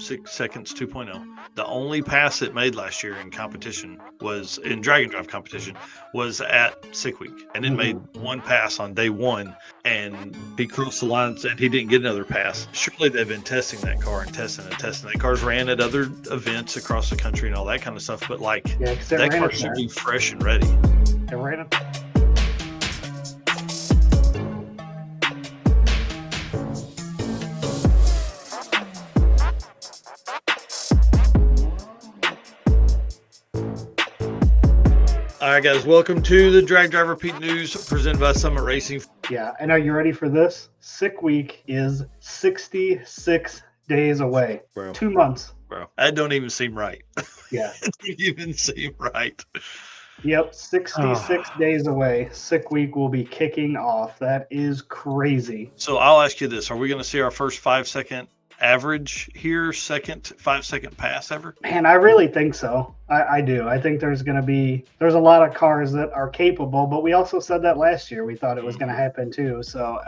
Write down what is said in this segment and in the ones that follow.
6 Seconds 2.0. The only pass it made last year in competition was in Drag and Drive competition was at Sick Week, and it made one pass on day one, and he crossed the line and he didn't get another pass. Surely they've been testing that car and testing and testing. That car's ran at other events across the country and all that kind of stuff, but like that car should be fresh and ready. It ran it. All right, guys, welcome to the Drag Driver Pete News presented by Summit Racing. Yeah, and are you ready for this? Sick Week is 66 days away. Bro. 2 months. Bro, that don't even seem right. Yeah. It doesn't even seem right. Yep, 66 days away. Sick Week will be kicking off. That is crazy. So I'll ask you this. Are we going to see our first 5-second average here, 5-second pass ever? Man, I really think so. I do. I think there's a lot of cars that are capable, but we also said that last year. We thought it was going to happen too. So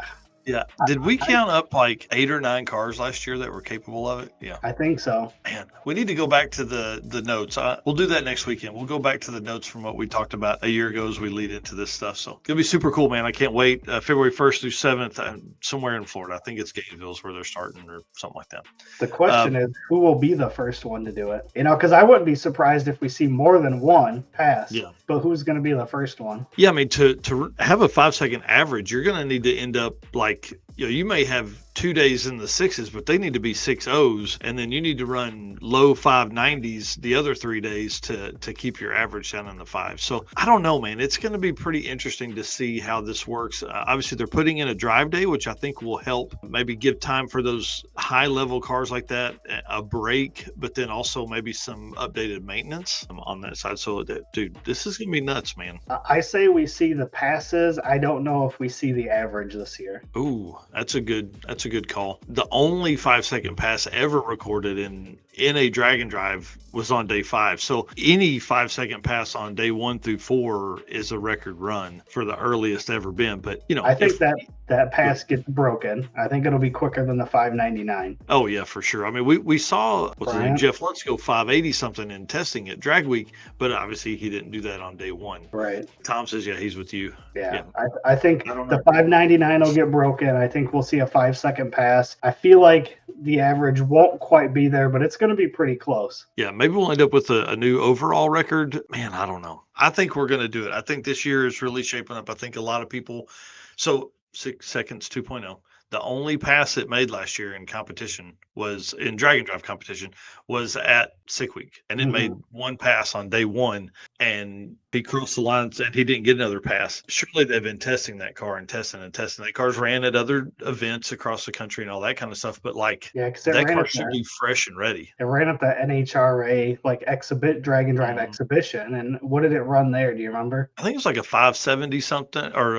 yeah. Did we count up like 8 or 9 cars last year that were capable of it? Yeah. I think so. Man, we need to go back to the notes. We'll do that next weekend. We'll go back to the notes from what we talked about a year ago as we lead into this stuff. So it's going to be super cool, man. I can't wait. February 1st through 7th, somewhere in Florida. I think it's Gainesville's where they're starting or something like that. The question is, who will be the first one to do it? You know, because I wouldn't be surprised if we see more than one pass. Yeah. But who's going to be the first one? Yeah, I mean, to have a 5-second average, you're going to need to end up like, you may have 2 days in the 6s, but they need to be 6.0s, and then you need to run low 5.90s the other 3 days to keep your average down in the 5s. So I don't know, man. It's going to be pretty interesting to see how this works. Obviously, they're putting in a drive day, which I think will help maybe give time for those high-level cars like that a break, but then also maybe some updated maintenance on that side. So, dude, this is going to be nuts, man. I say we see the passes. I don't know if we see the average this year. Ooh, that's a good call. The only 5-second pass ever recorded in a drag and drive was on day 5. So any 5-second pass on day 1 through 4 is a record run for the earliest ever been. But I think that pass gets broken. I think it'll be quicker than the 5.99. Oh yeah, for sure. I mean, we saw Jeff Lutz go 5.80 something in testing at Drag Week, but obviously he didn't do that on day 1. Right. Tom says, yeah, he's with you. Yeah. I think the 5.99 will get broken. I think we'll see a 5-second pass. I feel like the average won't quite be there, but it's going to be pretty close. Yeah, maybe we'll end up with a new overall record. Man, I don't know. I think we're going to do it. I think this year is really shaping up. I think a lot of people. So 6 Seconds 2.0. The only pass it made last year in competition was in Drag and Drive competition was at Sick Week, and it made one pass on day 1, and he crossed the line and he didn't get another pass. Surely they've been testing that car and testing and testing. That car's ran at other events across the country and all that kind of stuff, but like that car should be fresh and ready. It ran at the NHRA Drag and Drive exhibition, and what did it run there? Do you remember? I think it was like a 570 something, or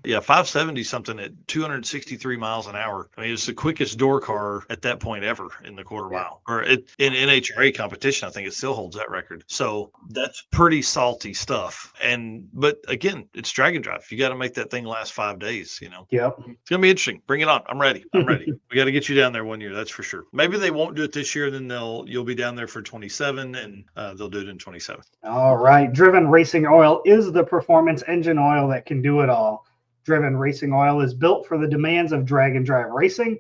570 something at 263 miles an hour. I mean, it's the quickest door car at that point ever in the quarter mile, or in NHRA competition. I think it still holds that record. So that's pretty salty stuff. But again, it's drag and drive. You got to make that thing last 5 days. Yep. It's gonna be interesting. Bring it on. I'm ready. We got to get you down there one year. That's for sure. Maybe they won't do it this year. Then you'll be down there for 27, and they'll do it in 27. All right. Driven Racing Oil is the performance engine oil that can do it all. Driven Racing Oil is built for the demands of drag and drive racing.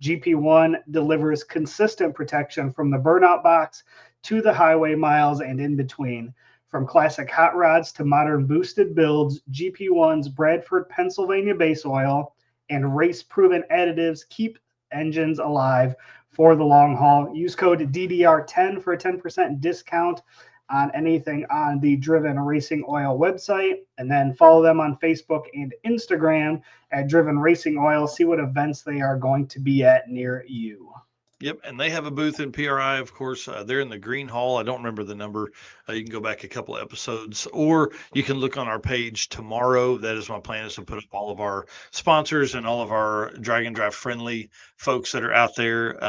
GP1 delivers consistent protection from the burnout box to the highway miles and in between. From classic hot rods to modern boosted builds, GP1's Bradford, Pennsylvania base oil and race-proven additives keep engines alive for the long haul. Use code DDR10 for a 10% discount on anything on the Driven Racing Oil website, and then follow them on Facebook and Instagram at Driven Racing Oil. See what events they are going to be at near you. Yep, and they have a booth in PRI, of course. They're in the Green Hall. I don't remember the number. You can go back a couple of episodes, or you can look on our page tomorrow. That is my plan, is to put up all of our sponsors and all of our drag and drive friendly folks that are out there.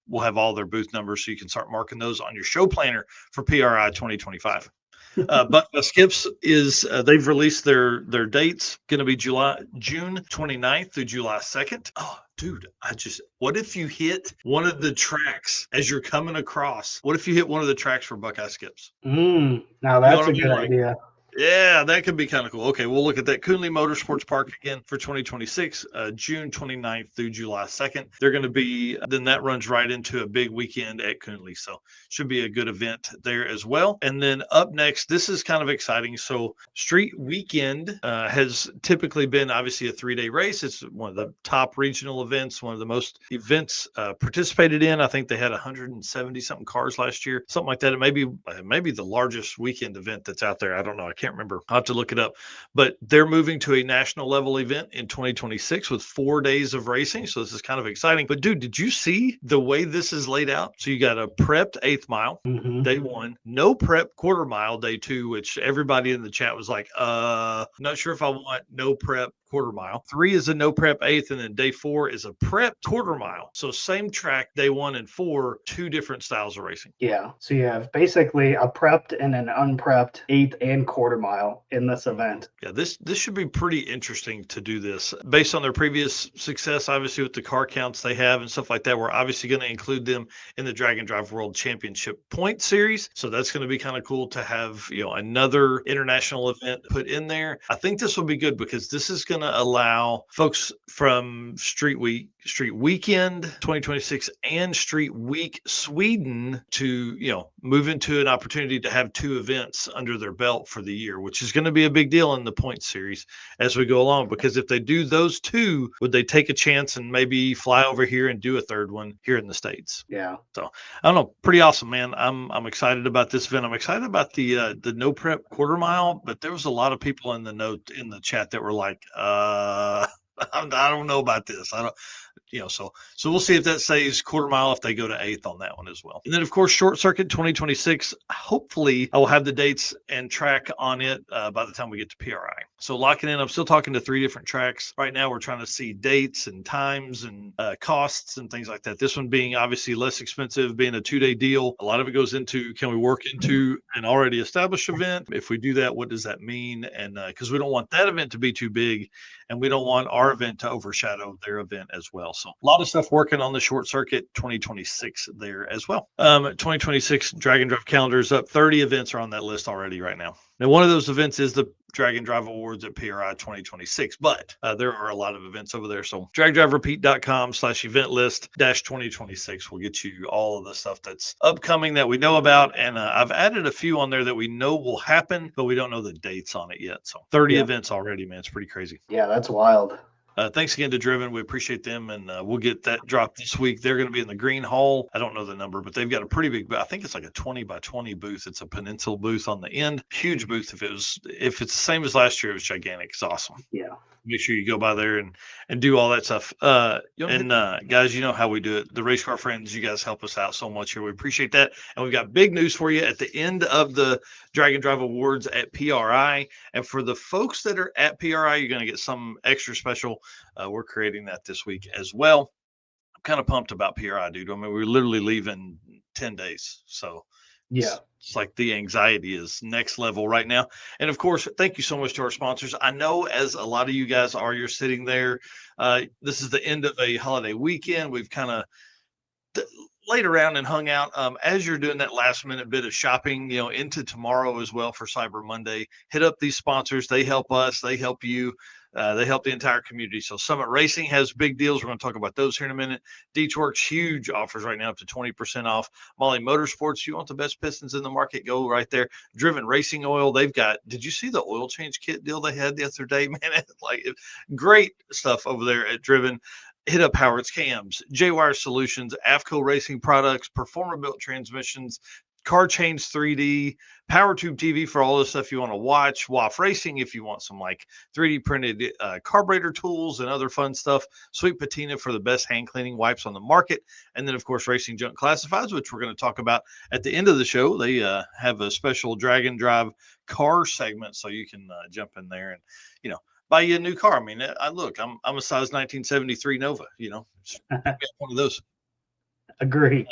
We'll have all their booth numbers, so you can start marking those on your show planner for PRI 2025. Buckeye Skips is they've released their dates. Going to be June 29th through July 2nd. Oh, dude, what if you hit one of the tracks as you're coming across? What if you hit one of the tracks for Buckeye Skips? Now You know that's what I a mean? good Like, idea. yeah, that could be kind of cool. Okay, we'll look at that. Coonley Motorsports Park again for 2026, June 29th through July 2nd. They're going to be, then that runs right into a big weekend at Coonley. So should be a good event there as well. And then up next, this is kind of exciting. So Street Weekend has typically been obviously a 3-day race. It's one of the top regional events, one of the most events participated in. I think they had 170 something cars last year, something like that. It may be the largest weekend event that's out there. I don't know. I can't remember. I'll have to look it up. But they're moving to a national level event in 2026 with 4 days of racing. So this is kind of exciting. But dude, did you see the way this is laid out? So you got a prepped 8th mile, day 1, no prep quarter mile, day 2, which everybody in the chat was like, not sure if I want no prep quarter mile. 3 is a no prep 8th, and then day 4 is a prep quarter mile. So same track, day 1 and 4, 2 different styles of racing. Yeah. So you have basically a prepped and an unprepped 8th and quarter mile in this event. Yeah, this should be pretty interesting to do this based on their previous success, obviously with the car counts they have and stuff like that. We're obviously going to include them in the Drag and Drive World Championship point series, so that's going to be kind of cool to have another international event put in there. I think this will be good because this is going to allow folks from Street Weekend 2026 and Street Week Sweden to move into an opportunity to have 2 events under their belt for the year, which is going to be a big deal in the point series as we go along. Because if they do those 2, would they take a chance and maybe fly over here and do a 3rd one here in the States? Yeah. So I don't know, pretty awesome, man. I'm excited about this event. I'm excited about the no prep quarter mile, but there was a lot of people in the chat that were like, I don't know about this. I don't. So we'll see if that saves quarter mile if they go to 8th on that one as well. And then of course Short Circuit 2026. Hopefully I will have the dates and track on it by the time we get to PRI. So locking in. I'm still talking to 3 different tracks right now. We're trying to see dates and times and costs and things like that. This one being obviously less expensive, being a 2-day deal. A lot of it goes into, can we work into an already established event? If we do that, what does that mean? And because we don't want that event to be too big, and we don't want our event to overshadow their event as well. So a lot of stuff working on the Short Circuit 2026 there as well. 2026 Drag and Drive calendar is up. 30 events are on that list already right now. Now, one of those events is the Drag and Drive Awards at PRI 2026, but there are a lot of events over there. So dragdriverepeat.com/event list -2026 will get you all of the stuff that's upcoming that we know about. And I've added a few on there that we know will happen, but we don't know the dates on it yet. So 30 events already, man. It's pretty crazy. Yeah, that's wild. Thanks again to Driven. We appreciate them, and we'll get that dropped this week. They're going to be in the Green Hall. I don't know the number, but they've got a pretty big booth. I think it's like a 20 by 20 booth. It's a peninsula booth on the end. Huge booth. If it's the same as last year, it was gigantic. It's awesome. Yeah. Make sure you go by there and do all that stuff. Guys, you know how we do it. The Race Car Friends, you guys help us out so much here. We appreciate that. And we've got big news for you at the end of the Drag and Drive Awards at PRI. And for the folks that are at PRI, you're going to get some extra special. We're creating that this week as well. I'm kind of pumped about PRI, dude. I mean, we're literally leaving 10 days. So yeah, it's like the anxiety is next level right now. And of course, thank you so much to our sponsors. I know as a lot of you guys you're sitting there. This is the end of a holiday weekend. We've kind of laid around and hung out. As you're doing that last minute bit of shopping, into tomorrow as well for Cyber Monday, hit up these sponsors. They help us. They help you. They help the entire community. So Summit Racing has big deals. We're going to talk about those here in a minute. Deechworks, huge offers right now, up to 20% off. Molly Motorsports, you want the best pistons in the market, go right there. Driven Racing Oil, they've got, did you see the oil change kit deal they had the other day, man? Great stuff over there at Driven. Hit up Howard's Cams, J-Wire Solutions, AFCO Racing Products, Performer Built Transmissions, Car Change 3D, PowerTube TV for all the stuff you want to watch, WAF Racing if you want some like 3D printed carburetor tools and other fun stuff, Sweet Patina for the best hand cleaning wipes on the market, and then of course Racing Junk Classifieds, which we're going to talk about at the end of the show. They have a special drag and drive car segment, so you can jump in there and buy you a new car. I mean, I'm a size 1973 Nova, one of those. Agree.